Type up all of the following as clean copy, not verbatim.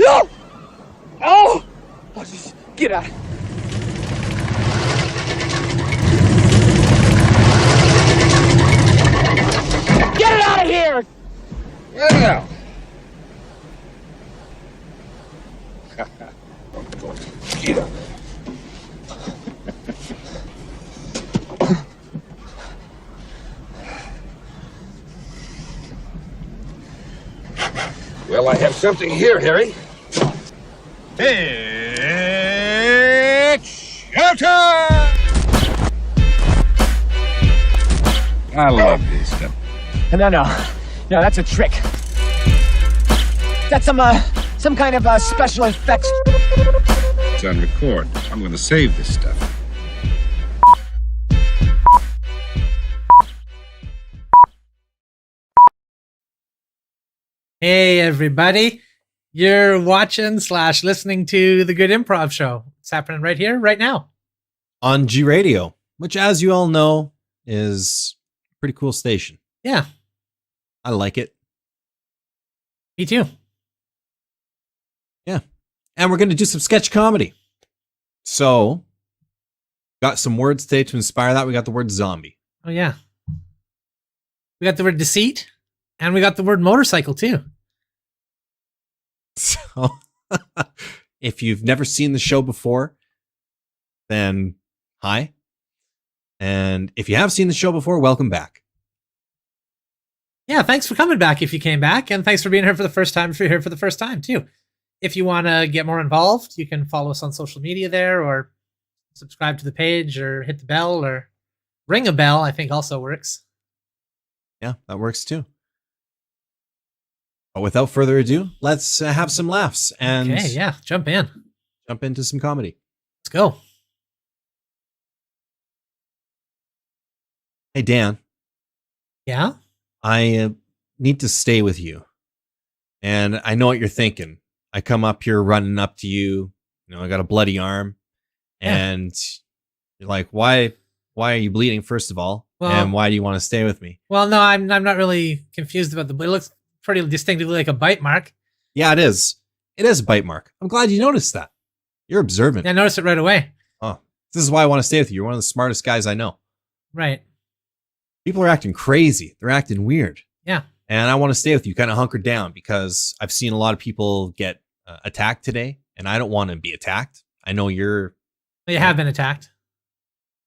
No! Oh! Oh, just get out. Get it out of here! Well. Get up. Well, I have something here, Harry. It's showtime! I love this stuff. No, that's a trick. That's some kind of special effects. It's on record. I'm going to save this stuff. Hey, everybody. You're watching / listening to The Good Improv Show. It's happening right here, right now. On G Radio, which, as you all know, is a pretty cool station. Yeah. I like it. Me too. Yeah. And we're going to do some sketch comedy. So, got some words today to inspire that. We got the word zombie. Oh, yeah. We got the word deceit, and we got the word motorcycle, too. So, if you've never seen the show before, then hi. And if you have seen the show before, welcome back. Yeah, thanks for coming back if you came back, and thanks for being here for the first time if you're here for the first time, too. If you want to get more involved, you can follow us on social media there, or subscribe to the page, or hit the bell, or ring a bell, I think also works. Yeah, that works too. But without further ado, let's have some laughs and Okay, yeah, jump into some comedy. Let's go. Hey, Dan. Yeah? I need to stay with you. And I know what you're thinking. I come up here running up to you. You know, I got a bloody arm. And you're like, why are you bleeding, first of all? Well, and why do you want to stay with me? Well, no, I'm not really confused about it looks pretty distinctively like a bite mark. Yeah, it is. It is a bite mark. I'm glad you noticed that. You're observant. Yeah, I noticed it right away. Oh, this is why I want to stay with you. You're one of the smartest guys I know. Right. People are acting crazy. They're acting weird. Yeah. And I want to stay with you, kind of hunkered down, because I've seen a lot of people get attacked today, and I don't want to be attacked. I know you're... You have been attacked.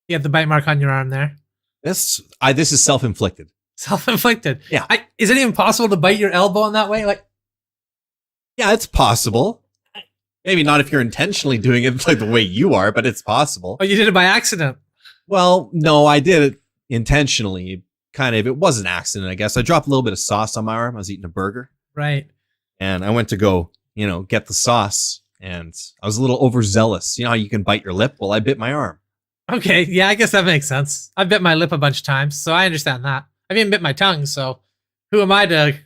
You have the bite mark on your arm there. This is self-inflicted. Self-inflicted. Yeah. Is it even possible to bite your elbow in that way? Like, yeah, it's possible. Maybe not if you're intentionally doing it like the way you are, but it's possible. Oh, you did it by accident. Well, no, I did it intentionally. Kind of, it was an accident, I guess. I dropped a little bit of sauce on my arm. I was eating a burger. Right. And I went to go, get the sauce. And I was a little overzealous. You know how you can bite your lip? Well, I bit my arm. Okay. Yeah, I guess that makes sense. I bit my lip a bunch of times, so I understand that. I've even bit my tongue, so who am I to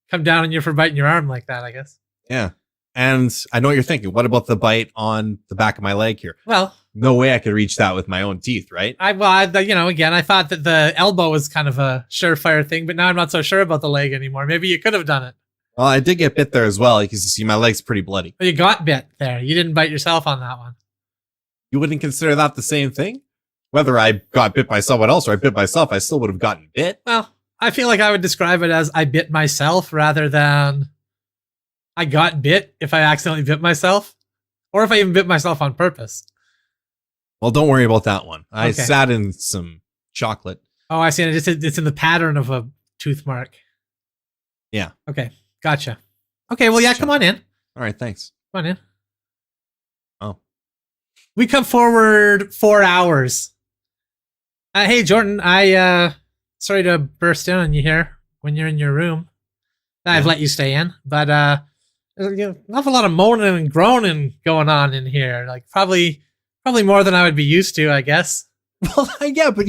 come down on you for biting your arm like that, I guess? Yeah. And I know what you're thinking. What about the bite on the back of my leg here? Well, no way I could reach that with my own teeth, right? Again, I thought that the elbow was kind of a surefire thing, but now I'm not so sure about the leg anymore. Maybe you could have done it. Well, I did get bit there as well, because you see my leg's pretty bloody. Well, you got bit there. You didn't bite yourself on that one. You wouldn't consider that the same thing? Whether I got bit by someone else or I bit myself, I still would have gotten bit. Well, I feel like I would describe it as I bit myself rather than I got bit if I accidentally bit myself, or if I even bit myself on purpose. Well, don't worry about that one. I Okay. sat in some chocolate. Oh, I see. It's in the pattern of a tooth mark. Yeah. Okay. Gotcha. Okay. Well, yeah, come on in. All right, thanks. Come on in. Oh. We come forward 4 hours. Hey, Jordan, sorry to burst in on you here when you're in your room. I've let you stay in, but there's an awful lot of moaning and groaning going on in here. Like probably more than I would be used to, I guess. Well, yeah, but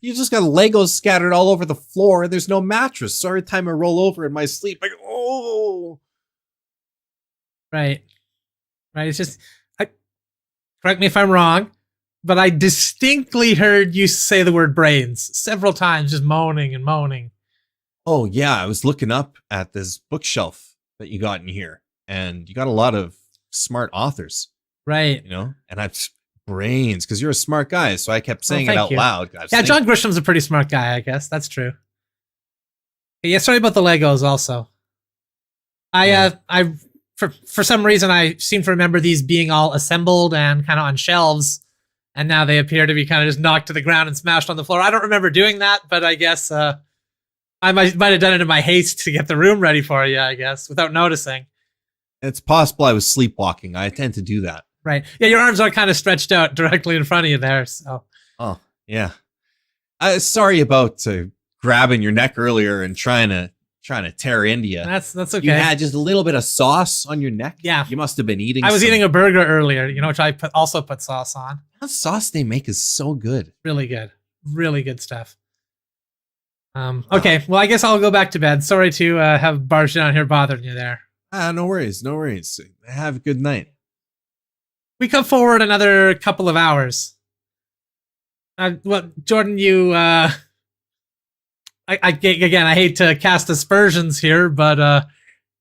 you just got Legos scattered all over the floor, and there's no mattress. So every time I roll over in my sleep, I go, oh. Right. It's just, correct me if I'm wrong, but I distinctly heard you say the word brains several times, just moaning and moaning. Oh, yeah, I was looking up at this bookshelf that you got in here. and you got a lot of smart authors, Right. you know, and I've brains because you're a smart guy. So I kept saying it thank out you. loud. Yeah, John Grisham's a pretty smart guy, I guess. That's true. Yeah, sorry about the Legos also. I for some reason I seem to remember these being all assembled and kind of on shelves, and now they appear to be kind of just knocked to the ground and smashed on the floor. I don't remember doing that, but I guess I might have done it in my haste to get the room ready for you, I guess, without noticing. It's possible I was sleepwalking. I tend to do that. Right. Yeah, your arms are kind of stretched out directly in front of you there. So. Oh, yeah. Sorry about grabbing your neck earlier and trying to tear into you. That's okay. You had just a little bit of sauce on your neck. Yeah. You must have been eating. I was eating a burger earlier, you know, which I also put sauce on. That sauce they make is so good. Really good. Really good stuff. Okay, well, I guess I'll go back to bed. Sorry to have barged down here bothering you there. No worries. No worries. Have a good night. We come forward another couple of hours. Well, Jordan, you, again, I hate to cast aspersions here, but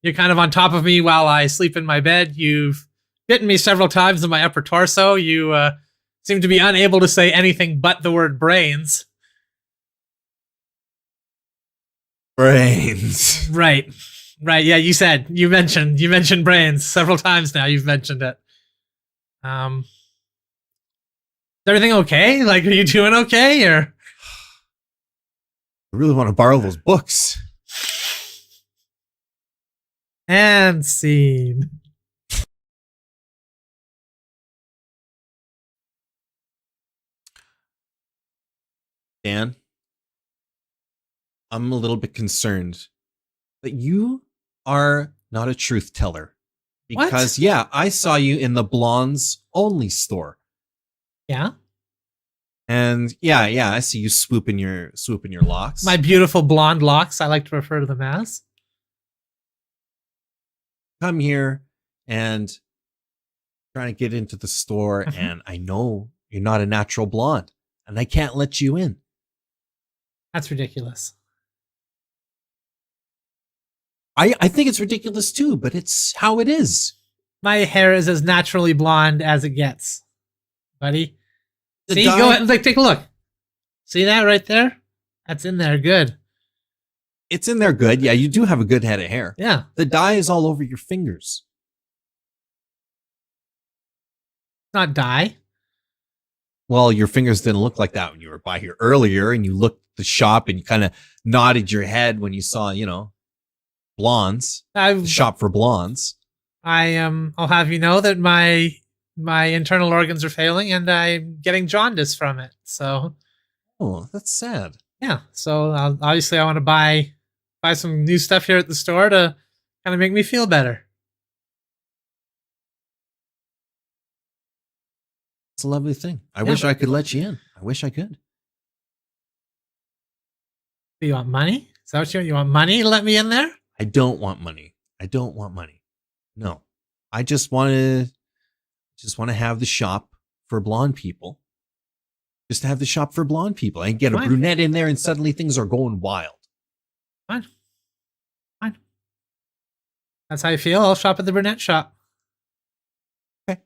you're kind of on top of me while I sleep in my bed. You've bitten me several times in my upper torso. You seem to be unable to say anything but the word brains. Brains. Right. Yeah, you mentioned brains several times now. You've mentioned it. Is everything okay? Like, are you doing okay, or? I really want to borrow those books. And scene. Dan, I'm a little bit concerned that you are not a truth teller. Because, yeah, I saw you in the Blondes Only store. Yeah? And yeah, I see you swooping your locks. My beautiful blonde locks, I like to refer to them as. Come here and trying to get into the store, and I know you're not a natural blonde, and I can't let you in. That's ridiculous. I think it's ridiculous too, but it's how it is. My hair is as naturally blonde as it gets, buddy. See, dye- go ahead, take a look. See that right there? That's in there, good. It's in there good. Yeah, you do have a good head of hair. Yeah. The dye is all over your fingers. Not dye. Well, your fingers didn't look like that when you were by here earlier, and you looked at the shop and you kind of nodded your head when you saw, blondes. The shop for blondes. I'll have you know that my internal organs are failing and I'm getting jaundice from it. So. Oh, that's sad. Yeah. So obviously I want to buy some new stuff here at the store to kind of make me feel better. It's a lovely thing. I wish I could let you in. I wish I could. Do you want money? Is that what you want? You want money to let me in there? I don't want money. No. I just want to have the shop for blonde people. Just to have the shop for blonde people. I can get a brunette in there and suddenly things are going wild. Fine. That's how you feel? I'll shop at the brunette shop. Okay.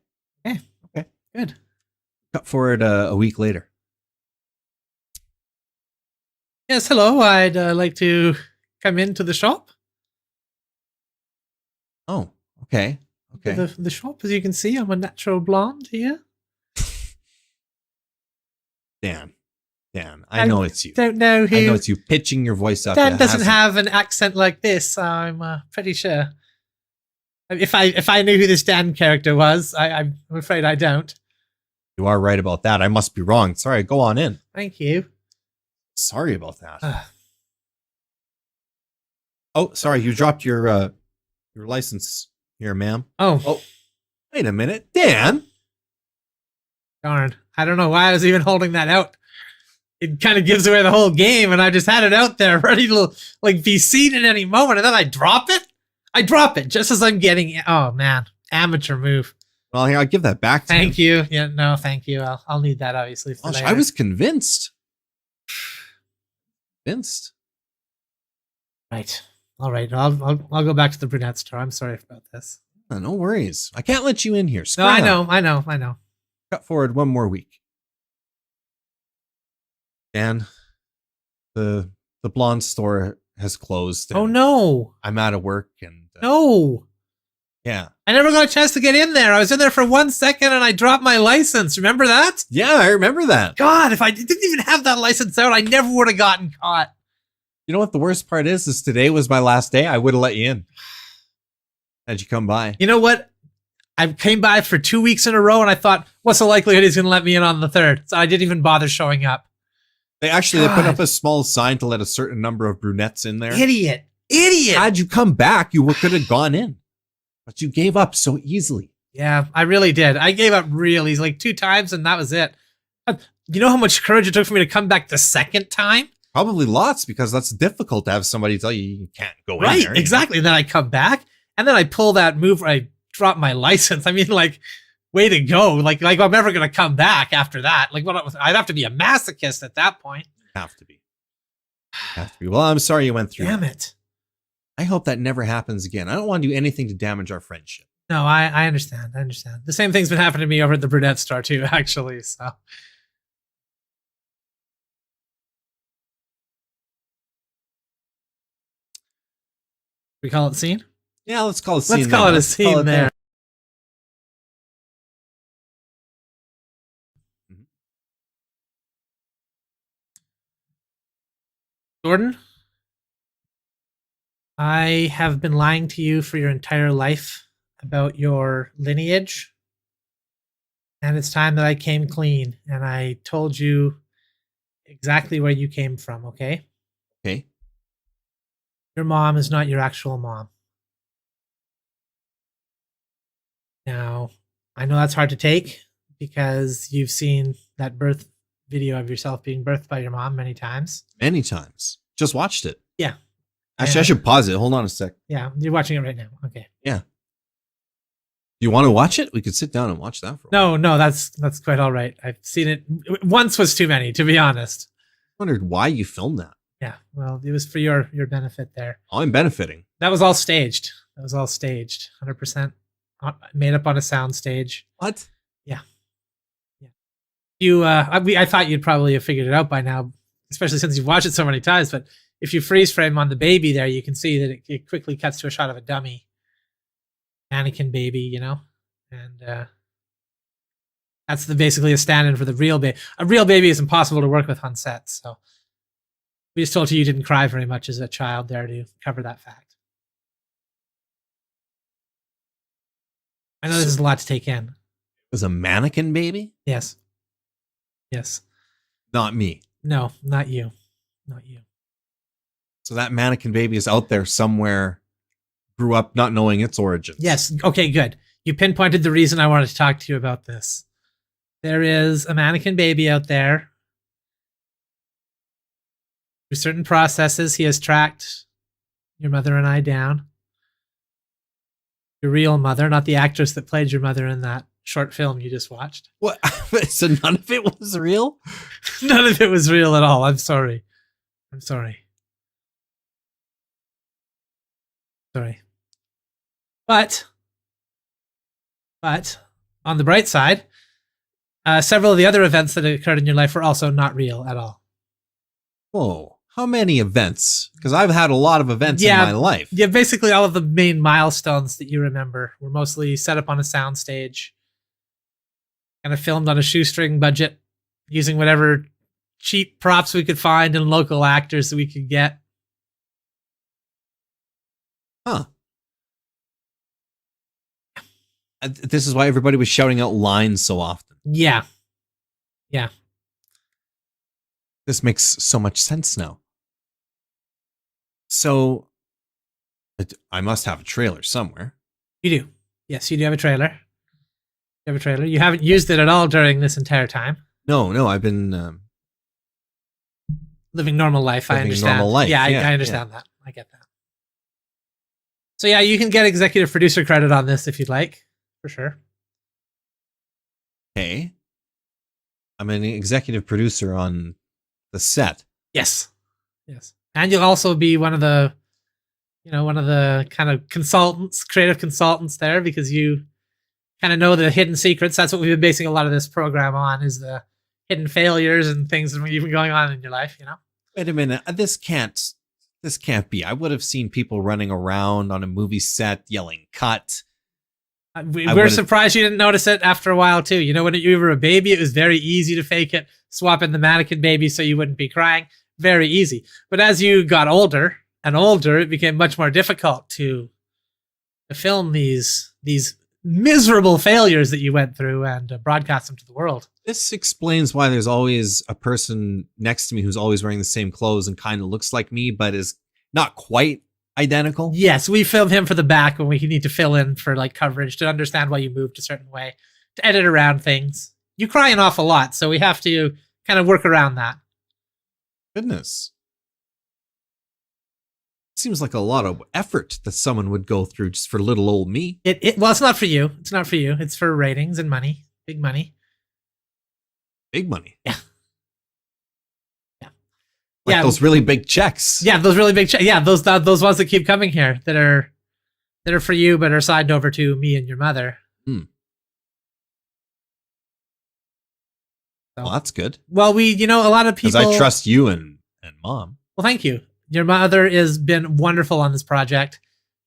Good. Cut forward a week later. Yes, hello. I'd like to come into the shop. Oh, okay. The shop, as you can see, I'm a natural blonde here. Dan, I know it's you. Don't know who. I know it's you pitching your voice up. Dan doesn't have an accent like this. I'm pretty sure. If I knew who this Dan character was, I'm afraid I don't. You are right about that. I must be wrong. Sorry, go on in. Thank you. Sorry about that. Oh, sorry, you dropped your license here, ma'am. Oh, wait a minute, Dan. Darn. I don't know why I was even holding that out. It kind of gives away the whole game, and I just had it out there ready to be seen at any moment, and then I drop it? I drop it just as I'm getting it. Oh, man. Amateur move. Well, here, I'll give that back to Thank you. Yeah, no, thank you. I'll need that, obviously. For Gosh, I was convinced. Right. All right. I'll go back to the brunette store. I'm sorry about this. No worries. I can't let you in here. No, I Scram. know. Cut forward one more week. Dan, the blonde store has closed. Oh and no. I'm out of work and No. yeah. I never got a chance to get in there. I was in there for 1 second and I dropped my license. Remember that? Yeah, I remember that. God, if I didn't even have that license out, I never would have gotten caught. You know what the worst part is today was my last day. I would have let you in. Had you come by. You know what? I came by for 2 weeks in a row and I thought, what's the likelihood he's going to let me in on the third? So I didn't even bother showing up. They put up a small sign to let a certain number of brunettes in there. Idiot. Had you come back, you could have gone in. But you gave up so easily. Yeah, I really did. I gave up really like 2 times and that was it. You know how much courage it took for me to come back the second time? Probably lots, because that's difficult to have somebody tell you can't go in Right, there. exactly. Then I come back and then I pull that move where I drop my license. I mean, like, way to go. Like I'm never going to come back after that. Like, I'd have to be a masochist at that point. Have to be. Well, I'm sorry you went through Damn that. it. I hope that never happens again. I don't want to do anything to damage our friendship. No, I understand. The same thing's been happening to me over at the brunette store too, actually. So. We call it scene? Yeah, let's call it a scene. Let's call it a scene there. Mhm. Jordan, I have been lying to you for your entire life about your lineage. And it's time that I came clean and I told you exactly where you came from, okay? Okay. Your mom is not your actual mom. Now, I know that's hard to take because you've seen that birth video of yourself being birthed by your mom many times. Many times. Just watched it. Yeah. Actually, I should pause it. Hold on a sec. Yeah, you're watching it right now. Okay. Yeah. You want to watch it? We could sit down and watch that for a while. No, that's quite all right. I've seen it. Once was too many, to be honest. I wondered why you filmed that. Yeah, well, it was for your benefit there. I'm benefiting. That was all staged. 100% made up on a sound stage. What? Yeah. You, I thought you'd probably have figured it out by now, especially since you've watched it so many times. But if you freeze frame on the baby there, you can see that it quickly cuts to a shot of a dummy mannequin baby, you know, and that's basically a stand-in for the real baby. A real baby is impossible to work with on set, so we just told you didn't cry very much as a child there to cover that fact. I know this is a lot to take in. It was a mannequin baby? Yes. Not me. No, not you. Not you. So that mannequin baby is out there somewhere, grew up not knowing its origins. Yes. Okay, good. You pinpointed the reason I wanted to talk to you about this. There is a mannequin baby out there. Through certain processes, he has tracked your mother and I down. Your real mother, not the actress that played your mother in that short film you just watched. What? So none of it was real? None of it was real at all. I'm sorry. But on the bright side, several of the other events that occurred in your life were also not real at all. Whoa. How many events? Because I've had a lot of events in my life. Yeah, basically all of the main milestones that you remember were mostly set up on a soundstage, kind of filmed on a shoestring budget, using whatever cheap props we could find and local actors that we could get. Huh. This is why everybody was shouting out lines so often. Yeah. This makes so much sense now. So, I must have a trailer somewhere. You do. Yes, you do have a trailer. You haven't used it at all during this entire time. No, I've been living normal life. I understand. Normal life. Yeah, I understand that. I get that. So yeah, you can get executive producer credit on this if you'd like, for sure. Okay. I'm an executive producer on the set. Yes. And you'll also be one of the one of the kind of consultants, creative consultants there, because you kind of know the hidden secrets. That's what we've been basing a lot of this program on, is the hidden failures and things that have been going on in your life, Wait a minute. This can't be. I would have seen people running around on a movie set yelling "cut." We're surprised you didn't notice it after a while too. When you were a baby, it was very easy to fake it, swap in the mannequin baby so you wouldn't be crying. Very easy. But as you got older and older, it became much more difficult to film these miserable failures that you went through and broadcast them to the world. This explains why there's always a person next to me who's always wearing the same clothes and kind of looks like me, but is not quite identical. Yes, we film him for the back when we need to fill in for like coverage, to understand why you moved a certain way, to edit around things. You cry an awful lot, so we have to kind of work around that. Goodness. Seems like a lot of effort that someone would go through just for little old me. Well, it's not for you. It's not for you. It's for ratings and money. Big money. Big money. Yeah. Like those really big checks. Yeah, those really big checks. Yeah, those ones that keep coming here that are for you, but are signed over to me and your mother. So, well, that's good. Well, a lot of people. Because I trust you and Mom. Well, thank you. Your mother has been wonderful on this project.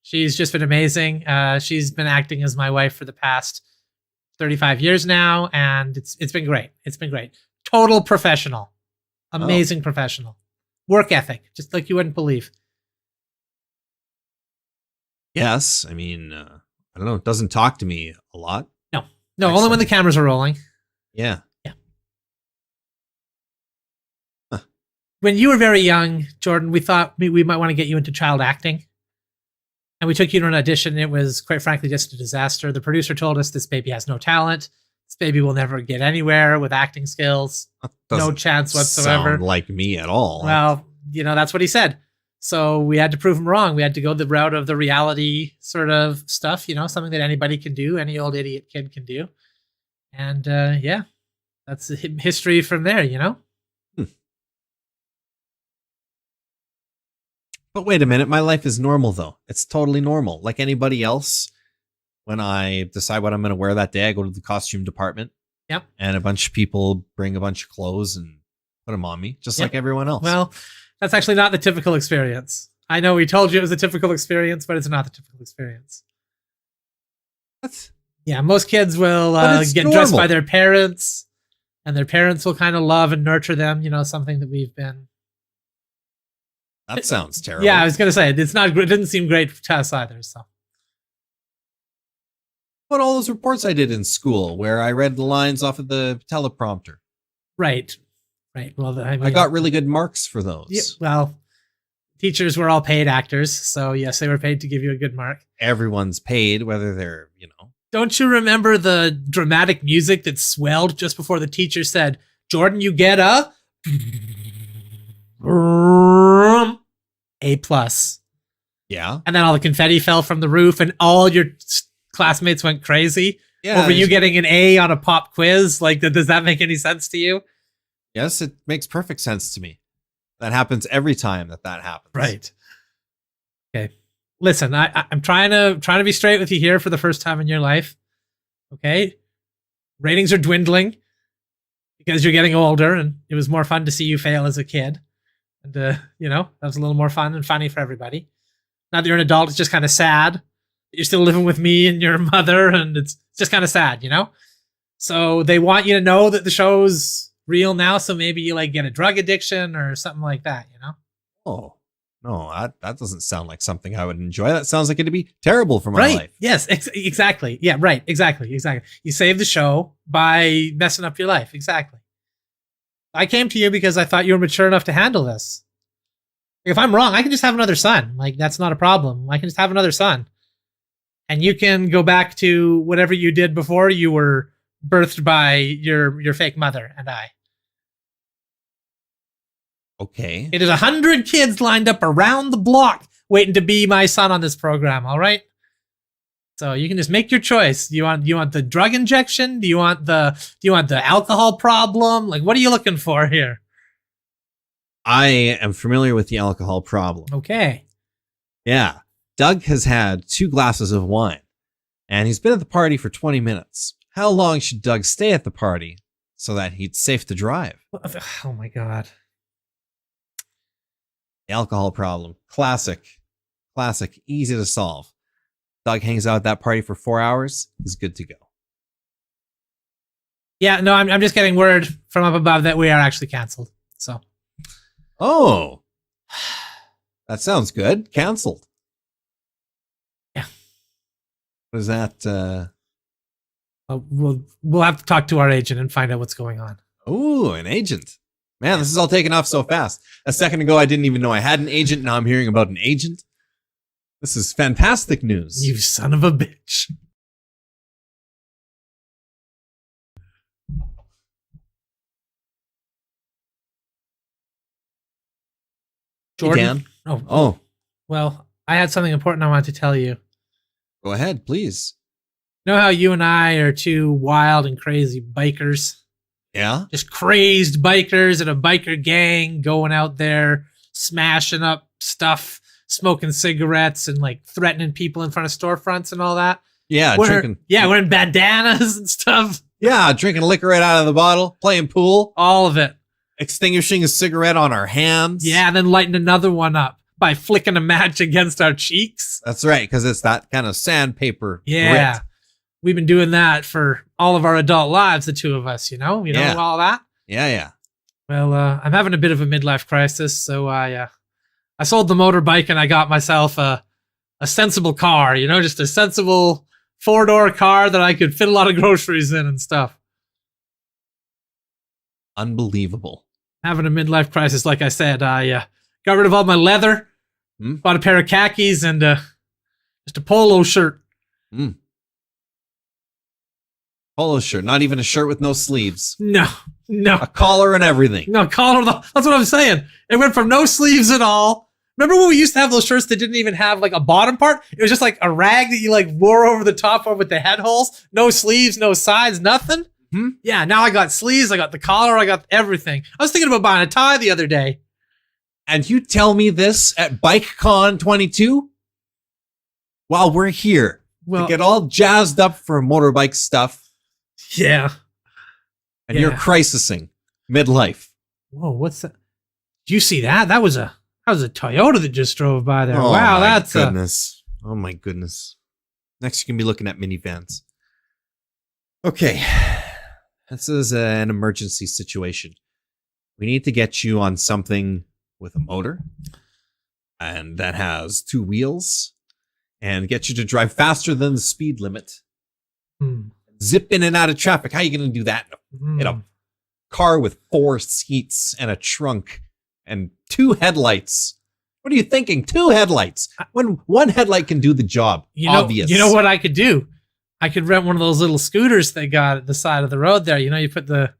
She's just been amazing. She's been acting as my wife for the past 35 years now, and it's been great. It's been great. Total professional. Amazing professional. Work ethic, just like you wouldn't believe. Yes, I mean, I don't know. It doesn't talk to me a lot. No, only when the cameras are rolling. Yeah. Huh. When you were very young, Jordan, we thought we might want to get you into child acting. And we took you to an audition. It was, quite frankly, just a disaster. The producer told us this baby has no talent. This baby will never get anywhere with acting skills. No chance whatsoever. Sound like me at all. Well, that's what he said. So we had to prove him wrong. We had to go the route of the reality sort of stuff, something that anybody can do, any old idiot kid can do. And that's history from there, But wait a minute. My life is normal, though. It's totally normal. Like anybody else. When I decide what I'm going to wear that day, I go to the costume department. Yep. And a bunch of people bring a bunch of clothes and put them on me, just like everyone else. Well, that's actually not the typical experience. I know we told you it was a typical experience, but it's not the typical experience. What? Yeah, most kids will get dressed by their parents, and their parents will kind of love and nurture them, something that we've been. That sounds terrible. Yeah, I was going to say, it didn't seem great to us either, so. What all those reports I did in school where I read the lines off of the teleprompter. Right. Well, I got really good marks for those. Yeah, well, teachers were all paid actors, so yes, they were paid to give you a good mark. Everyone's paid, whether they're, Don't you remember the dramatic music that swelled just before the teacher said, "Jordan, you get a A+." Yeah. And then all the confetti fell from the roof and all your classmates went crazy over you getting an A on a pop quiz. Like, does that make any sense to you? Yes, it makes perfect sense to me. That happens every time that happens. Right. Okay. Listen, I'm trying to be straight with you here for the first time in your life. Okay. Ratings are dwindling because you're getting older, and it was more fun to see you fail as a kid. And, that was a little more fun and funny for everybody. Now that you're an adult, it's just kind of sad. You're still living with me and your mother, and it's just kind of sad, So they want you to know that the show's real now, so maybe you get a drug addiction or something like that, Oh, no, that doesn't sound like something I would enjoy. That sounds like it'd be terrible for my life. Yes, exactly. Yeah, right, exactly. You save the show by messing up your life, exactly. I came to you because I thought you were mature enough to handle this. If I'm wrong, I can just have another son. That's not a problem. I can just have another son. And you can go back to whatever you did before you were birthed by your fake mother and I. Okay. It is 100 kids lined up around the block waiting to be my son on this program, all right? So you can just make your choice. Do you want the drug injection? Do you want the alcohol problem? What are you looking for here? I am familiar with the alcohol problem. Okay. Yeah. Doug has had 2 glasses of wine, and he's been at the party for 20 minutes. How long should Doug stay at the party so that he's safe to drive? Oh my god. The alcohol problem. Classic. Easy to solve. Doug hangs out at that party for 4 hours. He's good to go. Yeah, no, I'm just getting word from up above that we are actually canceled. So. Oh. That sounds good. Canceled. Yeah. What is that? We'll have to talk to our agent and find out what's going on. Oh, an agent. Man, this is all taking off so fast. A second ago, I didn't even know I had an agent. Now I'm hearing about an agent. This is fantastic news. You son of a bitch. Jordan? Dan? Oh, Well, I had something important I wanted to tell you. go ahead, please. You know how you and I are 2 wild and crazy bikers? Yeah? Just crazed bikers in a biker gang going out there, smashing up stuff, smoking cigarettes, and like threatening people in front of storefronts and all that. Yeah, drinking. Yeah, wearing bandanas and stuff. Yeah, drinking liquor right out of the bottle, playing pool, All of it. extinguishing a cigarette on our hands. Yeah, and then lighting another one up by flicking a match against our cheeks. That's right, because it's that kind of sandpaper Yeah. grit. We've been doing that for all of our adult lives, the 2 of us, you know Yeah. all that. Yeah. Well, I'm having a bit of a midlife crisis, so I sold the motorbike and I got myself a sensible car, just a sensible 4-door car that I could fit a lot of groceries in and stuff. Unbelievable. Having a midlife crisis, like I said, I got rid of all my leather, bought a pair of khakis and just a polo shirt. Polo shirt, not even a shirt with no sleeves. No. A collar and everything. No, collar. That's what I'm saying. It went from no sleeves at all. Remember when we used to have those shirts that didn't even have like a bottom part? It was just like a rag that you like wore over the top of with the head holes. No sleeves, no sides, nothing. Yeah, now I got sleeves. I got the collar. I got everything. I was thinking about buying a tie the other day. And you tell me this at BikeCon 22? While we're here to get all jazzed up for motorbike stuff. Yeah. And you're crisising midlife. Whoa, what's that? Did you see that? That was a Toyota that just drove by there. Oh, wow, my that's goodness. Oh my goodness. Next you can be looking at minivans. Okay. This is an emergency situation. We need to get you on something with a motor and that has 2 wheels and get you to drive faster than the speed limit. Zip in and out of traffic. How are you going to do that in a car with 4 seats and a trunk and 2 headlights? What are you thinking? 2 headlights when 1 headlight can do the job. Obvious. You know what I could do? I could rent one of those little scooters they got at the side of the road there. You put your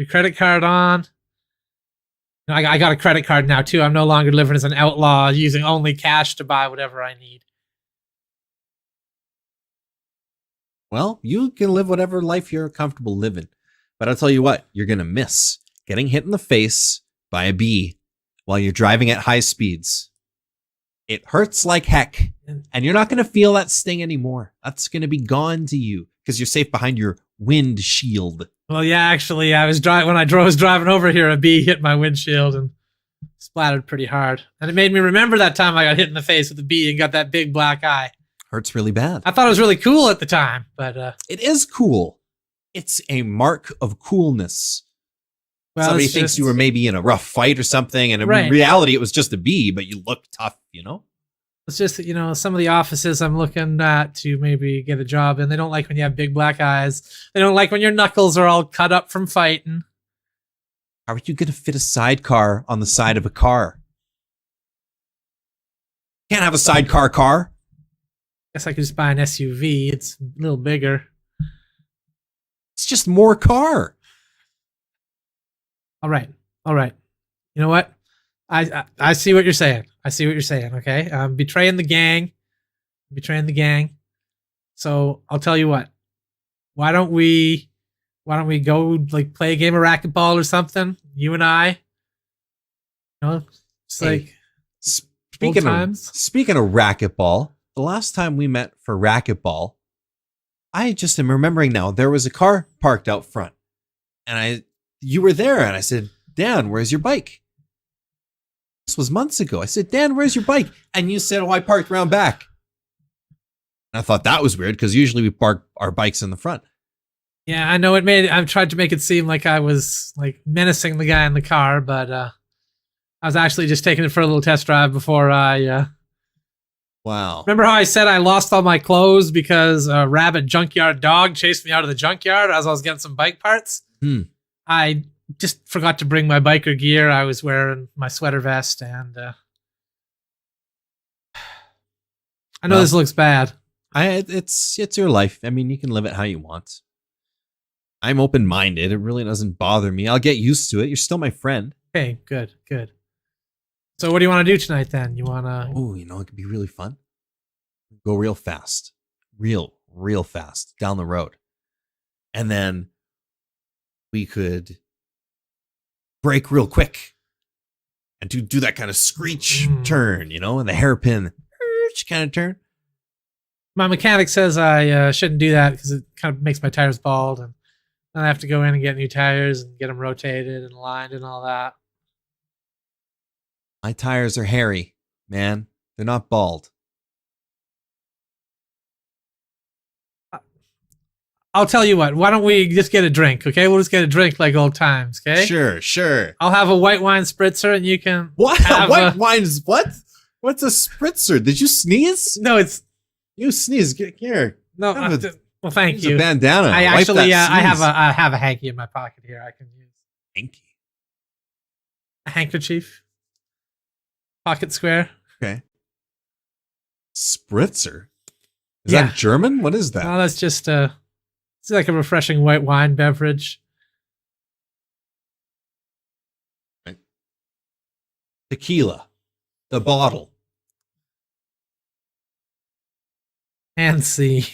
credit card on. I got a credit card now too. I'm no longer living as an outlaw using only cash to buy whatever I need. Well, you can live whatever life you're comfortable living. But I'll tell you what, you're going to miss getting hit in the face by a bee while you're driving at high speeds. It hurts like heck. And you're not going to feel that sting anymore. That's going to be gone to you because you're safe behind your windshield. Well, yeah, actually, I was driving over here, a bee hit my windshield and splattered pretty hard. And it made me remember that time I got hit in the face with a bee and got that big black eye. Hurts really bad. I thought it was really cool at the time, but it is cool. It's a mark of coolness. Well, somebody thinks you were maybe in a rough fight or something, and in reality, it was just a bee, but you look tough, It's just that, some of the offices I'm looking at to maybe get a job in, they don't like when you have big black eyes. They don't like when your knuckles are all cut up from fighting. How are you going to fit a sidecar on the side of a car? Can't have a sidecar car. Guess I could just buy an SUV. It's a little bigger. It's just more car. All right. You know what? I see what you're saying. Okay. Betraying the gang. So I'll tell you what. Why don't we go like play a game of racquetball or something? You and I. Just like Speaking times. Speaking of racquetball, the last time we met for racquetball, I just am remembering now. There was a car parked out front, and you were there, and I said, "Dan, where's your bike?" This was months ago. I said, "Dan, where's your bike?" And you said, "Oh, I parked around back." And I thought that was weird because usually we park our bikes in the front. Yeah, I know I've tried to make it seem like I was like menacing the guy in the car, but I was actually just taking it for a little test drive before I. Wow. Remember how I said I lost all my clothes because a rabid junkyard dog chased me out of the junkyard as I was getting some bike parts? I just forgot to bring my biker gear. I was wearing my sweater vest, and I know this looks bad. It's your life. I mean, you can live it how you want. I'm open-minded. It really doesn't bother me. I'll get used to it. You're still my friend. Okay, good. So what do you want to do tonight then? You want to... Oh, it could be really fun. Go real fast. Real fast down the road. And then we could brake real quick and do that kind of screech turn, and the hairpin kind of turn. My mechanic says I shouldn't do that because it kind of makes my tires bald, and then I have to go in and get new tires and get them rotated and aligned and all that. My tires are hairy, man. They're not bald. I'll tell you what. Why don't we just get a drink, okay? We'll just get a drink like old times, okay? Sure. I'll have a white wine spritzer, and you can... What? White wine's what? What's a spritzer? Did you sneeze? No, it's... You sneeze. Get here. No, well, thank you. A bandana. I actually, I have a hanky in my pocket here. I can use hanky. A handkerchief. Pocket square. Okay. Spritzer. Is that German? What is that? No, that's just it's like a refreshing white wine beverage. Right. Tequila. The bottle. And see.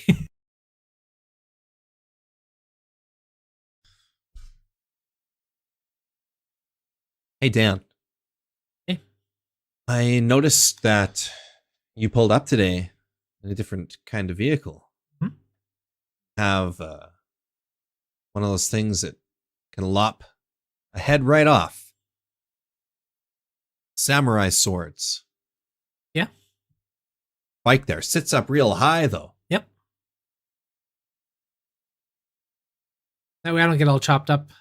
Hey, Dan. Hey. I noticed that you pulled up today in a different kind of vehicle. Have one of those things that can lop a head right off. Samurai swords. Yeah. Bike there. Sits up real high, though. Yep. That way I don't get all chopped up.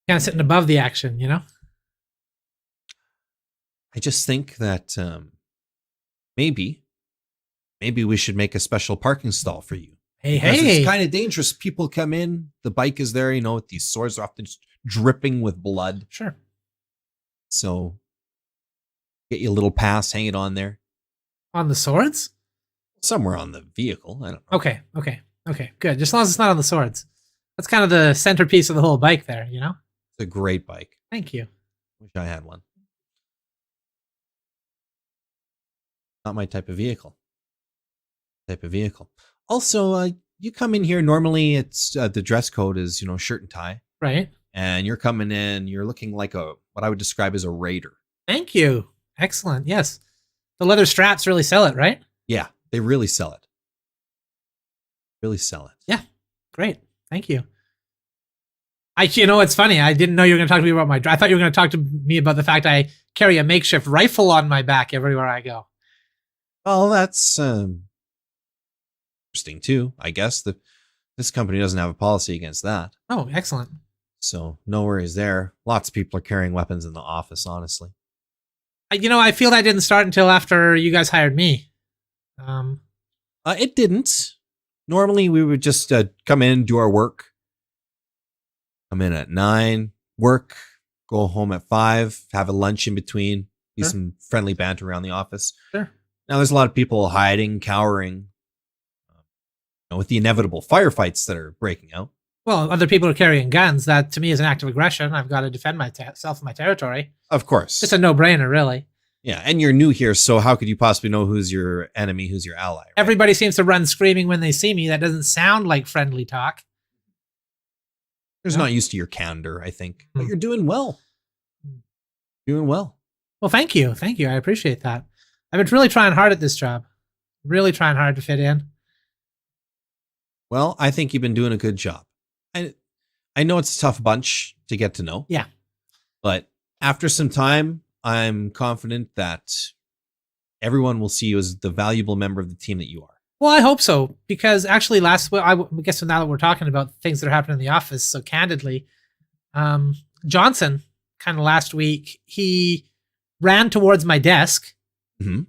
Kind of sitting above the action, I just think that maybe we should make a special parking stall for you. Hey. It's kind of dangerous. People come in, the bike is there, these swords are often just dripping with blood. Sure. So get you a little pass, hang it on there. On the swords? Somewhere on the vehicle. I don't know. Okay. Good. Just as long as it's not on the swords. That's kind of the centerpiece of the whole bike there, It's a great bike. Thank you. Wish I had one. Not my type of vehicle. Also, you come in here, normally it's the dress code is, shirt and tie. Right. And you're coming in, you're looking like what I would describe as a raider. Thank you. Excellent. Yes. The leather straps really sell it, right? Yeah, they really sell it. Yeah. Great. Thank you. It's funny. I didn't know you were going to talk to me about I thought you were going to talk to me about the fact I carry a makeshift rifle on my back everywhere I go. Well, that's interesting too. I guess this company doesn't have a policy against that. Oh, excellent. So no worries there. Lots of people are carrying weapons in the office, honestly. I feel that didn't start until after you guys hired me. It didn't. Normally we would just come in, do our work. Come in at 9, work, go home at 5, have a lunch in between, do some friendly banter around the office. Sure. Now there's a lot of people hiding, cowering, with the inevitable firefights that are breaking out. Well, other people are carrying guns. That to me is an act of aggression. I've got to defend myself and my territory. Of course. It's a no-brainer, really. Yeah, and you're new here, so how could you possibly know who's your enemy, who's your ally? Right? Everybody seems to run screaming when they see me. That doesn't sound like friendly talk. They're not used to your candor, I think. But you're doing well. Well, Well, thank you. Thank you. I appreciate that. I've been really trying hard at this job. Really trying hard to fit in. Well, I think you've been doing a good job. I know it's a tough bunch to get to know. Yeah. But after some time, I'm confident that everyone will see you as the valuable member of the team that you are. Well, I hope so, because actually I guess now that we're talking about things that are happening in the office, so candidly, Johnson, kind of last week, he ran towards my desk. Mm-hmm.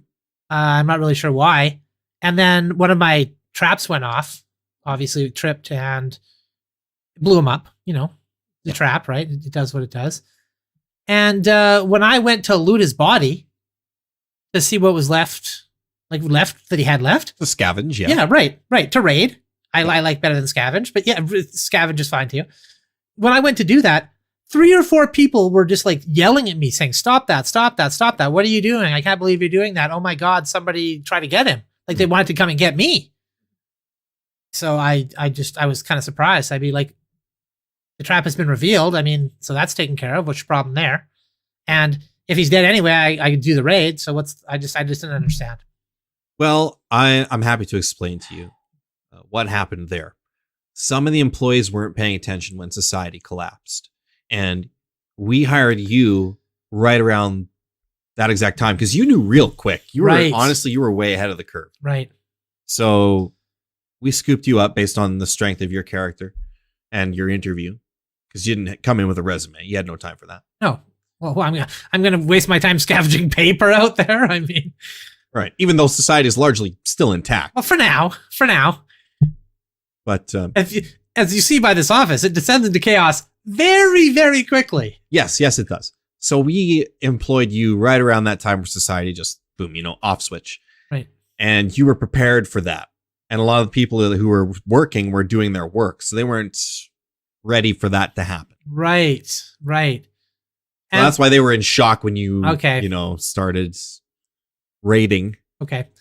I'm not really sure why. And then one of my traps went off, obviously it tripped and blew him up, the trap, right? It does what it does. And when I went to loot his body to see what was left that he had left. The scavenge, yeah. Yeah, right. To raid. I like better than scavenge, but yeah, scavenge is fine too. When I went to do that, 3 or 4 people were just like yelling at me saying, stop that. What are you doing? I can't believe you're doing that. Oh my God, somebody tried to get him. Like they wanted to come and get me. So I was kind of surprised. I'd be like, the trap has been revealed. I mean, so that's taken care of. What's your problem there? And if he's dead anyway, I could do the raid. So I just didn't understand. Well, I'm happy to explain to you what happened there. Some of the employees weren't paying attention when society collapsed. And we hired you right around that exact time because you knew real quick. You were honestly, you were way ahead of the curve. Right. So we scooped you up based on the strength of your character and your interview because you didn't come in with a resume. You had no time for that. No. Well, I'm gonna waste my time scavenging paper out there. I mean, right. Even though society is largely still intact. Well, for now. But as you see by this office, it descends into chaos very, very quickly. Yes, it does. So we employed you right around that time where society just boom, off switch. Right. And you were prepared for that. And a lot of the people who were working were doing their work, so they weren't ready for that to happen. Right. So that's why they were in shock when you, started raiding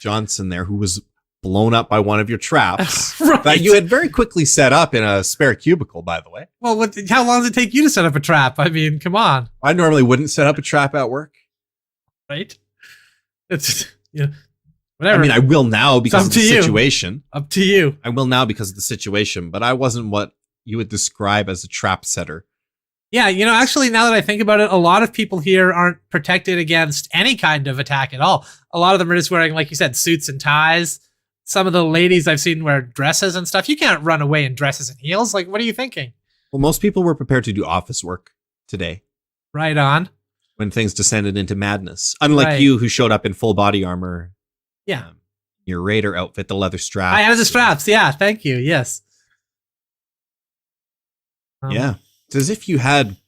Johnson there, who was blown up by one of your traps that you had very quickly set up in a spare cubicle, by the way. Well, how long does it take you to set up a trap? I mean, come on. I normally wouldn't set up a trap at work. Right? It's, whatever. I mean, I will now because of the situation. Up to you. I will now because of the situation, but I wasn't what you would describe as a trap setter. Yeah, actually, now that I think about it, a lot of people here aren't protected against any kind of attack at all. A lot of them are just wearing, like you said, suits and ties. Some of the ladies I've seen wear dresses and stuff. You can't run away in dresses and heels. Like, what are you thinking? Well, most people were prepared to do office work today. Right on. When things descended into madness. Unlike you, who showed up in full body armor. Yeah. Your raider outfit, the leather straps. I had the straps. Yeah, thank you. Yes. Yeah. It's as if you had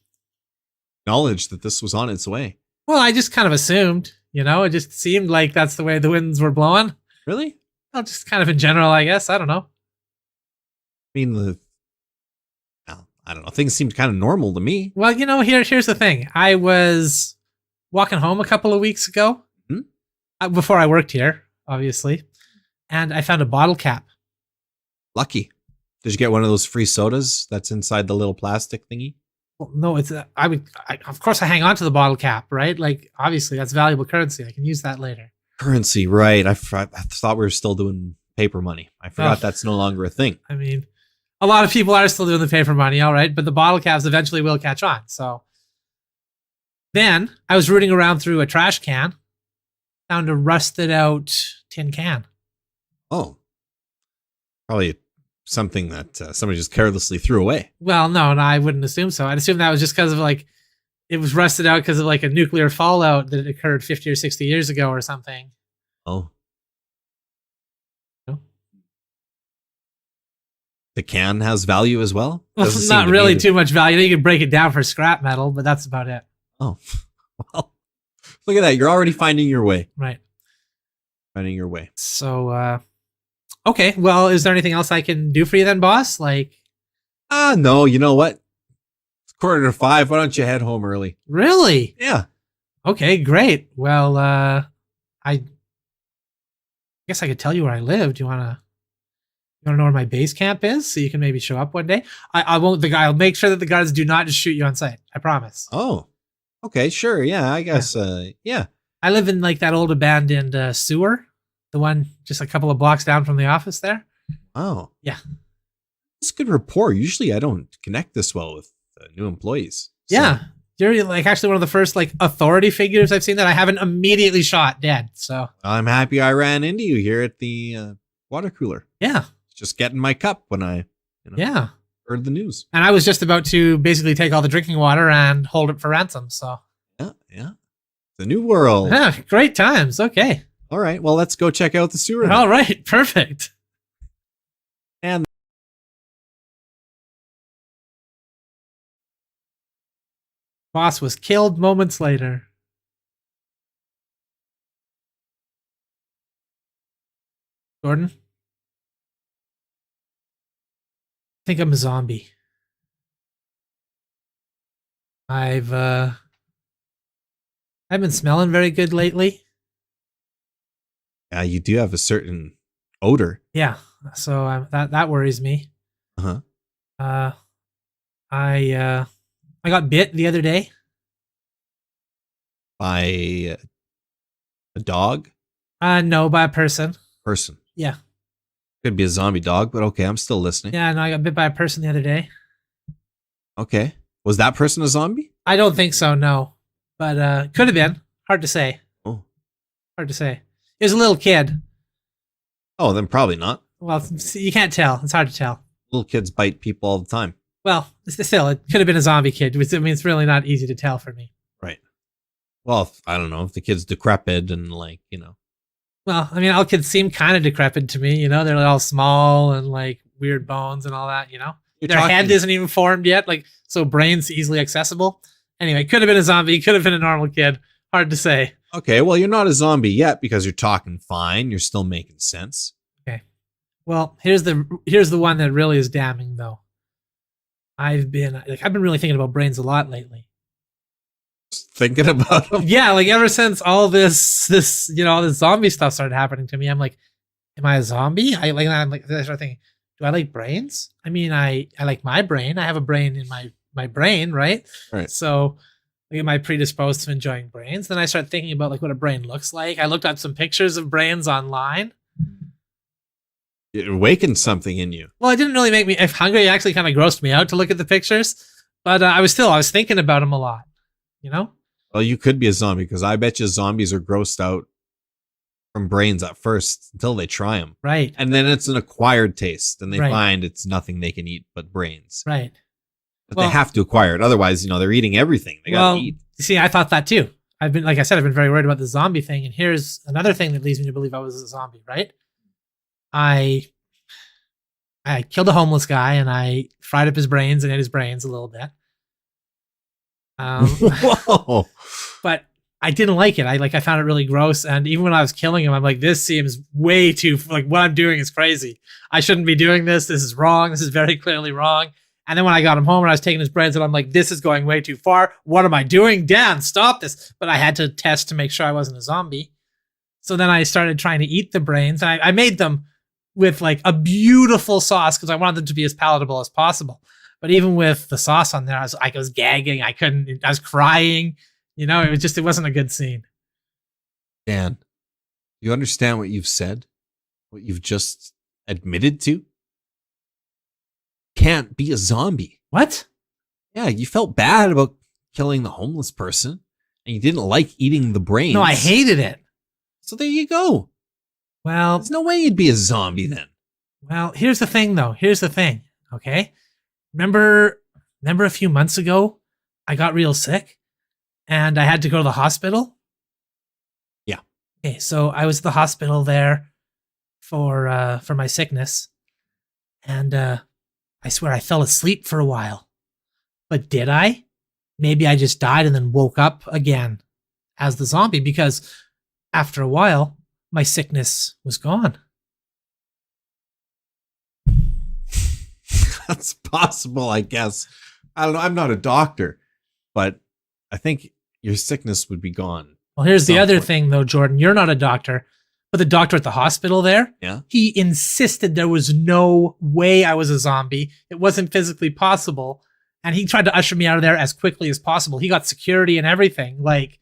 knowledge that this was on its way. Well, I just kind of assumed, it just seemed like that's the way the winds were blowing. Really? Well, just kind of in general, I guess. I don't know. I mean, I don't know. Things seemed kind of normal to me. Well, here's the thing. I was walking home a couple of weeks ago before I worked here, obviously, and I found a bottle cap. Lucky. Did you get one of those free sodas that's inside the little plastic thingy? Well, no, it's of course I hang on to the bottle cap, right? Like, obviously that's valuable currency. I can use that later. Currency, right. I thought we were still doing paper money. I forgot that's no longer a thing. I mean, a lot of people are still doing the paper money, all right, but the bottle caps eventually will catch on. So then I was rooting around through a trash can, found a rusted out tin can. Oh, probably something that somebody just carelessly threw away. Well, no, I wouldn't assume so. I'd assume that was just because of it was rusted out because of a nuclear fallout that occurred 50 or 60 years ago or something. Oh. No? The can has value as well? Well, it's not really too much value. You can break it down for scrap metal, but that's about it. Oh, well, look at that. You're already finding your way. Right. Finding your way. So, okay. Well, is there anything else I can do for you then, boss? No, you know what? 4:45. Why don't you head home early? Really? Yeah. Okay, great. Well, I guess I could tell you where I live. Do you want to know where my base camp is so you can maybe show up one day? I won't. I'll make sure that the guards do not just shoot you on sight. I promise. Oh, Okay, sure. Yeah, I guess. Yeah. I live in like that old abandoned sewer, the one just a couple of blocks down from the office there. Oh. Yeah. It's good rapport. Usually I don't connect this well with new employees. So- Yeah. You're like actually one of the first like authority figures I've seen that I haven't immediately shot dead. So I'm happy I ran into you here at the water cooler. yeah. Just getting my cup when I Yeah. heard the news. And I was just about to basically take all the drinking water and hold it for ransom. So Yeah, yeah. The new world. yeah, great times. Okay. All right, well, let's go check out the sewer. then. All right. Perfect. And Boss was killed moments later. Gordon? I think I'm a zombie. I've been smelling very good lately. yeah, you do have a certain odor. Yeah, so that worries me. Uh-huh. I got bit the other day. By a dog? No, by a person. Person. Yeah, Could be a zombie dog, but okay, I'm still listening. yeah. No, I got bit by a person the other day. Okay. Was that person a zombie? I don't think so. No, but could have been. Hard to say. Oh. Hard to say. It was a little kid. Oh, then probably not. Well, you can't tell. It's hard to tell. Little kids bite people all the time. Well, still, it could have been a zombie kid. I mean, it's really not easy to tell for me. Right. Well, I don't know if the kid's decrepit and Well, I mean, all kids seem kind of decrepit to me. They're all small and like weird bones and all that. You're Their talking- head isn't even formed yet, like so brains easily accessible. Anyway, could have been a zombie, could have been a normal kid. Hard to say. Okay, well, you're not a zombie yet because you're talking fine. You're still making sense. Okay. Well, here's the one that really is damning though. I've been really thinking about brains a lot lately. Just thinking about them. Yeah, like ever since all this all this zombie stuff started happening to me, I'm like, am I a zombie? I start thinking, do I like brains? I mean, I like my brain. I have a brain in my brain, right? Right. So like, am I predisposed to enjoying brains? Then I start thinking about like what a brain looks like. I looked up some pictures of brains online. It awakened something in you. Well, it didn't really make me if hungry. It actually kind of grossed me out to look at the pictures, but I was thinking about them a lot. Well, you could be a zombie because I bet you zombies are grossed out from brains at first until they try them. Right. And then it's an acquired taste and they Right. find it's nothing they can eat but brains. Right. But Well- they have to acquire it. Otherwise, they're eating everything. They Well, gotta eat. see, I thought that too. I've been very worried about the zombie thing. And here's another thing that leads me to believe I was a zombie, right? I killed a homeless guy and I fried up his brains and ate his brains a little bit. Whoa. But I didn't like it. I found it really gross. And even when I was killing him, I'm like, this seems way too, like what I'm doing is crazy. I shouldn't be doing this. This is wrong. This is very clearly wrong. And then when I got him home and I was taking his brains and I'm like, this is going way too far. What am I doing? Dan, stop this. But I had to test to make sure I wasn't a zombie. So then I started trying to eat the brains and I made them with like a beautiful sauce because I wanted them to be as palatable as possible. But even with the sauce on there, I was gagging. I was crying. It wasn't a good scene. Dan, you understand what you've said? What you've just admitted to? Can't be a zombie. What? Yeah, you felt bad about killing the homeless person and you didn't like eating the brains. No, I hated it. So there you go. Well, There's no way you'd be a zombie then. Well, here's the thing, though. Here's the thing. Okay, remember a few months ago, I got real sick, and I had to go to the hospital. Yeah. Okay, so I was at the hospital there for my sickness, and I swear I fell asleep for a while. But did I? Maybe I just died and then woke up again as the zombie because after a while, my sickness was gone. That's possible, I guess. I don't know. I'm not a doctor, but I think your sickness would be gone. Well, here's the Some other point. thing, though, Jordan. You're not a doctor, but the doctor at the hospital there, Yeah. he insisted there was no way I was a zombie. It wasn't physically possible. and he tried to usher me out of there as quickly as possible. He got security and everything. Like,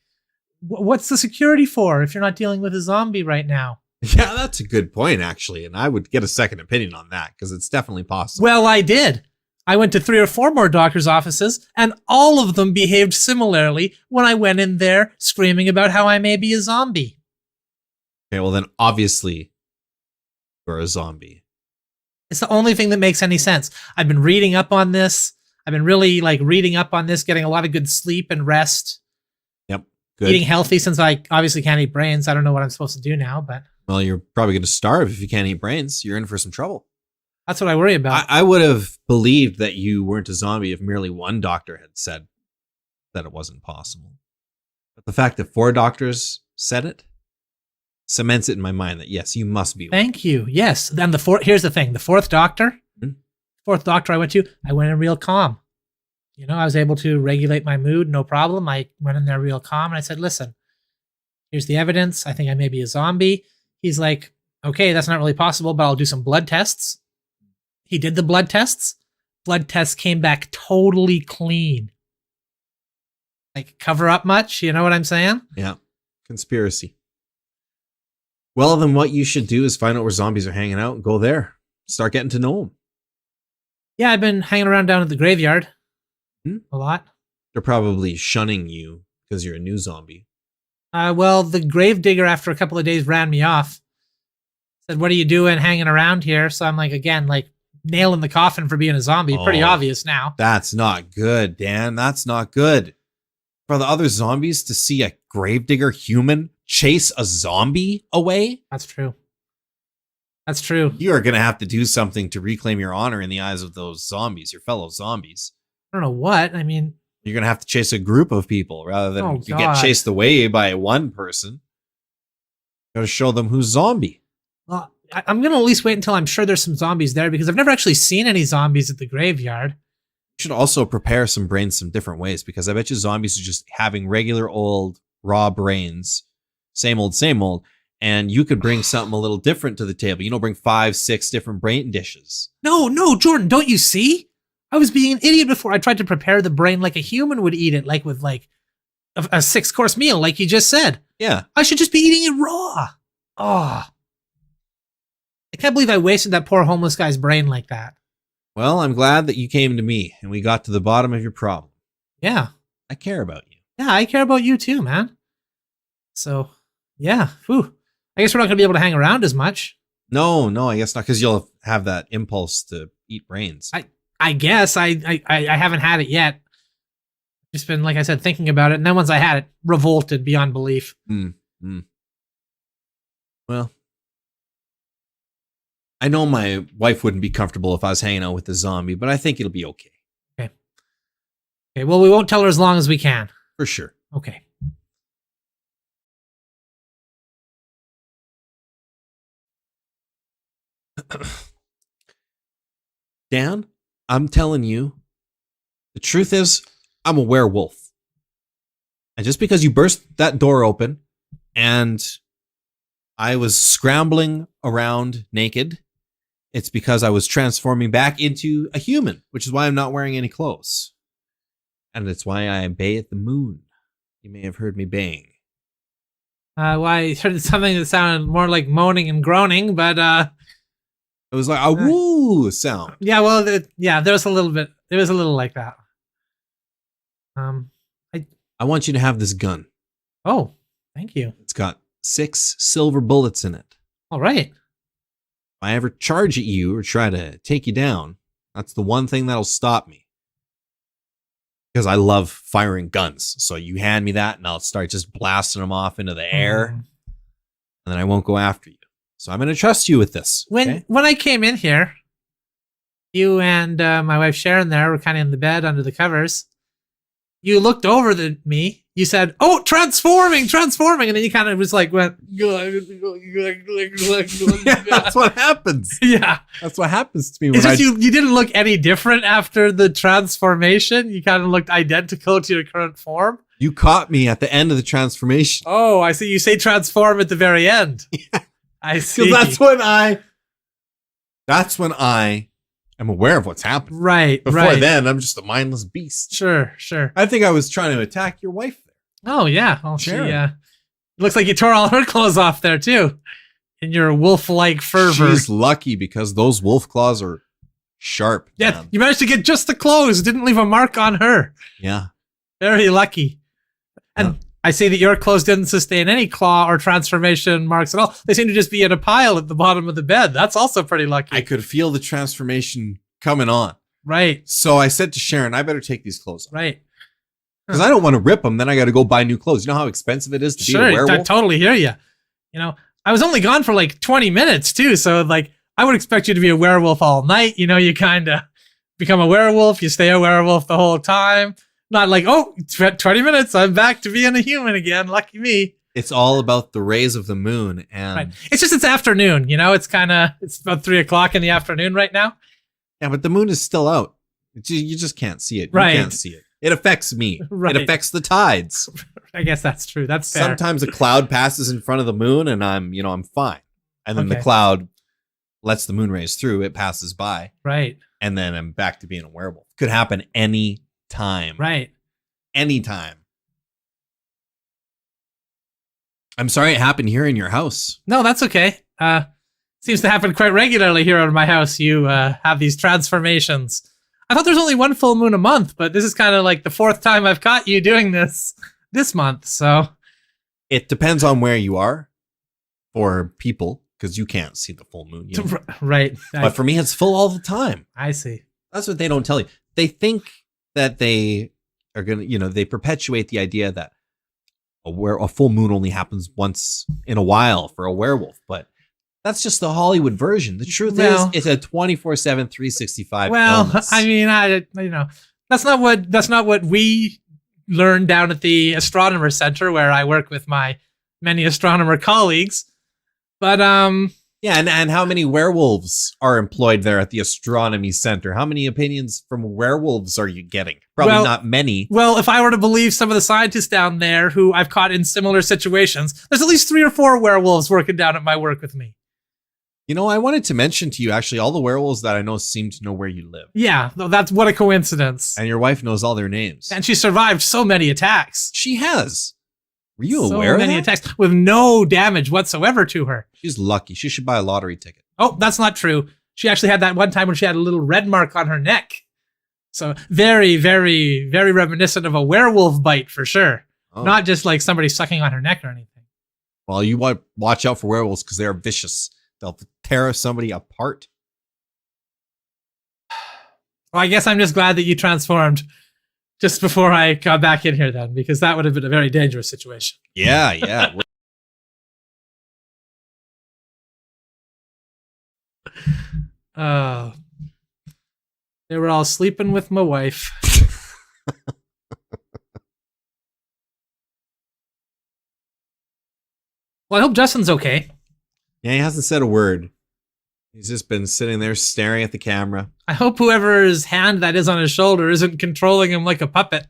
what's the security for if you're not dealing with a zombie right now? Yeah, that's a good point, actually. And I would get a second opinion on that because it's definitely possible. Well, I did. I went to 3 or 4 more doctor's offices, and all of them behaved similarly when I went in there screaming about how I may be a zombie. Okay, well, then obviously you're a zombie. It's the only thing that makes any sense. I've been reading up on this. I've been really reading up on this, getting a lot of good sleep and rest. Yep, good. Eating healthy since I obviously can't eat brains. I don't know what I'm supposed to do now, but... Well, you're probably going to starve if you can't eat brains. You're in for some trouble. That's what I worry about. I would have believed that you weren't a zombie if merely one doctor had said that it wasn't possible. But the fact that 4 doctors said it cements it in my mind that, yes, you must be. Thank you. Yes. Then here's the thing. The 4th doctor, I went to, I went in real calm. You know, I was able to regulate my mood, no problem. I went in there real calm and I said, listen, here's the evidence. I think I may be a zombie. He's like, okay, that's not really possible, but I'll do some blood tests. He did the blood tests. Blood tests came back totally clean. Like, cover up much? You know what I'm saying? Yeah. Conspiracy. Well, then what you should do is find out where zombies are hanging out and go there. Start getting to know them. Yeah, I've been hanging around down at the graveyard a lot. They're probably shunning you because you're a new zombie. Well, the gravedigger after a couple of days ran me off. Said, what are you doing hanging around here? So I'm like, again, like nailing the coffin for being a zombie. Pretty obvious now. That's not good, Dan. That's not good. For the other zombies to see a gravedigger human chase a zombie away? That's true. That's true. You are going to have to do something to reclaim your honor in the eyes of those zombies, your fellow zombies. I don't know what. I mean, you're going to have to chase a group of people rather than you God. get chased away by one person. Got to show them who's zombie. Well, I'm going to at least wait until I'm sure there's some zombies there because I've never actually seen any zombies at the graveyard. You should also prepare some brains some different ways because I bet you zombies are just having regular old raw brains. Same old, same old. And you could bring something a little different to the table. You know, bring 5, 6 different brain dishes. No, Jordan, don't you see? I was being an idiot before. I tried to prepare the brain like a human would eat it, like with like a 6-course meal, like you just said. Yeah. I should just be eating it raw. Oh. I can't believe I wasted that poor homeless guy's brain like that. Well, I'm glad that you came to me and we got to the bottom of your problem. Yeah. I care about you. Yeah, I care about you too, man. So, yeah. Whew. I guess we're not going to be able to hang around as much. No, I guess not, because you'll have that impulse to eat brains. I guess. I haven't had it yet. Just been, like I said, thinking about it. And then once I had it, revolted beyond belief. Well, I know my wife wouldn't be comfortable if I was hanging out with a zombie, but I think it'll be okay. Okay, well, we won't tell her as long as we can. For sure. Okay. Dan, I'm telling you, the truth is, I'm a werewolf. And just because you burst that door open and I was scrambling around naked, it's because I was transforming back into a human, which is why I'm not wearing any clothes. And it's why I bay at the moon. You may have heard me baying. Well, I heard something that sounded more like moaning and groaning, but it was like a woo sound. Yeah, well, there was a little bit. It was a little like that. I want you to have this gun. Oh, thank you. It's got 6 silver bullets in it. All right. If I ever charge at you or try to take you down, that's the one thing that'll stop me. Because I love firing guns. So you hand me that and I'll start just blasting them off into the air. And then I won't go after you. So I'm going to trust you with this. When I came in here, you and my wife Sharon there were kind of in the bed under the covers. You looked over at me. You said, "Oh, transforming," and then you kind of was like, "Went." That's what happens. Yeah, that's what happens to me. It's just you didn't look any different after the transformation. You kind of looked identical to your current form. You caught me at the end of the transformation. Oh, I see. You say transform at the very end. Yeah. I see. That's when I I'm aware of what's happening. Right. Before right. then, I'm just a mindless beast. Sure. Sure. I think I was trying to attack your wife there. Oh yeah. Well, Sharon. looks like you tore all her clothes off there too, in your wolf-like fervor. She's lucky because those wolf claws are sharp. Yeah, man. you managed to get just the clothes. Didn't leave a mark on her. Yeah. Very lucky. And Yeah. I see that your clothes didn't sustain any claw or transformation marks at all. They seem to just be in a pile at the bottom of the bed. That's also pretty lucky. I could feel the transformation coming on. Right. So I said to Sharon, I better take these clothes off. Right. Because I don't want to rip them. Then I got to go buy new clothes. You know how expensive it is to be a Sure, I werewolf? totally hear you. You know, I was only gone for like 20 minutes too, so like I would expect you to be a werewolf all night. You know, you kind of become a werewolf, you stay a werewolf the whole time. Not like, oh, 20 minutes, I'm back to being a human again. Lucky me. It's all about the rays of the moon. And Right. It's just it's afternoon. You know, it's about 3:00 in the afternoon right now. yeah, but the moon is still out. You just can't see it. Right. You can't see it. It affects me. Right. It affects the tides. I guess that's true. That's fair. Sometimes a cloud passes in front of the moon and I'm fine. And then the Okay. cloud lets the moon rays through. It passes by. Right. And then I'm back to being a werewolf. Could happen any time. Right. Anytime. I'm sorry it happened here in your house. No, that's okay. Seems to happen quite regularly here at my house. You have these transformations. I thought there's only one full moon a month, but this is kind of like the 4th time I've caught you doing this month. So It depends on where you are for people because you can't see the full moon. You know? right. But for me, it's full all the time. I see. That's what they don't tell you. They think that they are going to, they perpetuate the idea that a full moon only happens once in a while for a werewolf. But that's just the Hollywood version. The truth Well- is, it's a 24/7, 365. Well, illness. I mean, that's not what we learned down at the Astronomer Center where I work with my many astronomer colleagues. But yeah, and how many werewolves are employed there at the Astronomy Center? How many opinions from werewolves are you getting? Probably Well- not many. well, if I were to believe some of the scientists down there who I've caught in similar situations, there's at least 3 or 4 werewolves working down at my work with me. I wanted to mention to you, actually, all the werewolves that I know seem to know where you live. Yeah, that's what a coincidence. And your wife knows all their names. And she survived so many attacks. She has. Were you So aware of many that? attacks with no damage whatsoever to her. She's lucky. She should buy a lottery ticket. Oh, that's not true. She actually had that one time when she had a little red mark on her neck. So very, very, very reminiscent of a werewolf bite for sure. Oh. Not just like somebody sucking on her neck or anything. Well, you want watch out for werewolves because they're vicious. They'll tear somebody apart. Well, I guess I'm just glad that you transformed just before I got back in here then, because that would have been a very dangerous situation. Yeah, yeah. They were all sleeping with my wife. Well, I hope Justin's okay. Yeah, he hasn't said a word. He's just been sitting there staring at the camera. I hope whoever's hand that is on his shoulder isn't controlling him like a puppet.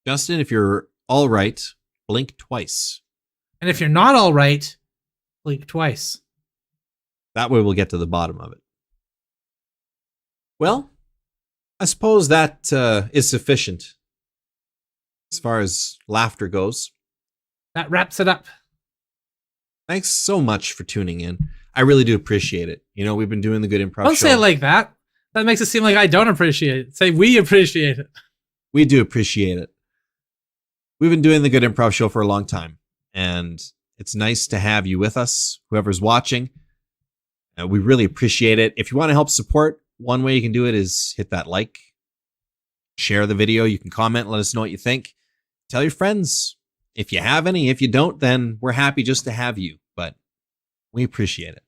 Justin, if you're all right, blink twice. And if you're not all right, blink twice. That way we'll get to the bottom of it. Well, I suppose that is sufficient as far as laughter goes. That wraps it up. Thanks so much for tuning in. I really do appreciate it. We've been doing the Good Improv Don't Show. say it like that. That makes it seem like I don't appreciate it. Say we appreciate it. We do appreciate it. We've been doing the Good Improv Show for a long time, and it's nice to have you with us, whoever's watching. We really appreciate it. If you want to help support, one way you can do it is hit that like, share the video. You can comment, let us know what you think. Tell your friends if you have any. If you don't, then we're happy just to have you, but we appreciate it.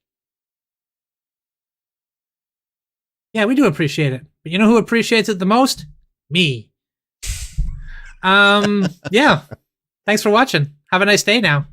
Yeah, we do appreciate it. But you know who appreciates it the most? Me. Yeah. Thanks for watching. Have a nice day now.